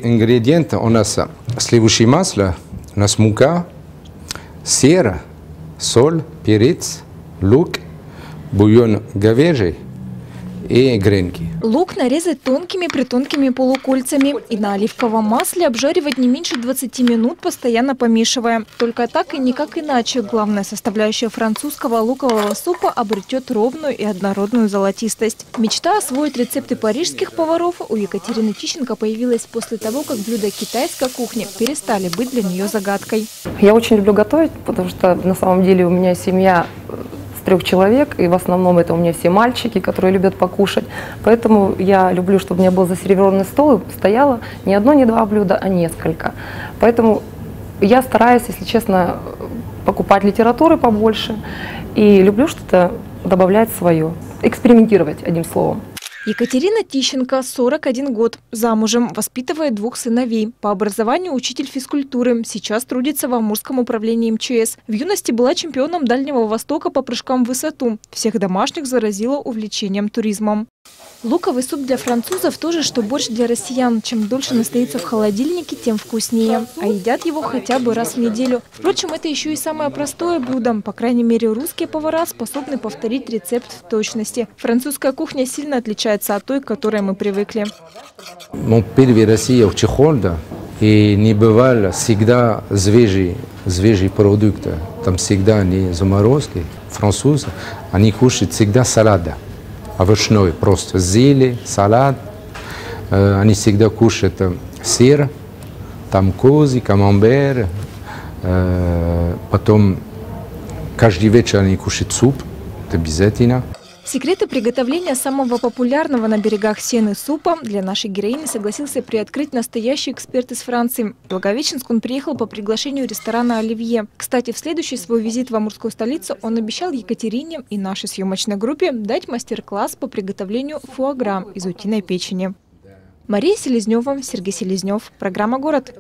Ингредиенты у нас сливочное масло, у нас мука, сыр, соль, перец, лук, бульон говяжий и гренки. Лук нарезать тонкими полукольцами и на оливковом масле обжаривать не меньше 20 минут, постоянно помешивая. Только так и никак иначе главная составляющая французского лукового супа обретет ровную и однородную золотистость. Мечта освоить рецепты парижских поваров у Екатерины Тищенко появилась после того, как блюда китайской кухни перестали быть для нее загадкой. Я очень люблю готовить, потому что на самом деле у меня семья 3 человек, и в основном это у меня все мальчики, которые любят покушать. Поэтому я люблю, чтобы у меня был засервированный стол, и стояло не одно, не 2 блюда, а несколько. Поэтому я стараюсь, если честно, покупать литературы побольше и люблю что-то добавлять свое, экспериментировать, одним словом. Екатерина Тищенко, 41 год, замужем, воспитывает 2 сыновей. По образованию учитель физкультуры, сейчас трудится в Амурском управлении МЧС. В юности была чемпионом Дальнего Востока по прыжкам в высоту. Всех домашних заразила увлечением туризмом. Луковый суп для французов тоже, что борщ для россиян. Чем дольше настоится в холодильнике, тем вкуснее. А едят его хотя бы раз в неделю. Впрочем, это еще и самое простое блюдо. По крайней мере, русские повара способны повторить рецепт в точности. Французская кухня сильно отличается от той, к которой мы привыкли. Первый Россия очень холодно, и не бывало всегда свежие продукты. Там всегда не заморозки. Французы, они кушают всегда салаты. Овощной, просто зелень, салат. Они всегда кушают сыр, там козы, камамбер. Потом каждый вечер они кушают суп, это обязательно. Секреты приготовления самого популярного на берегах Сены супа для нашей героини согласился приоткрыть настоящий эксперт из Франции. В Благовещенск он приехал по приглашению ресторана «Оливье». Кстати, в следующий свой визит в амурскую столицу он обещал Екатерине и нашей съемочной группе дать мастер-класс по приготовлению фуагра из утиной печени. Мария Селезнева, Сергей Селезнев. Программа «Город».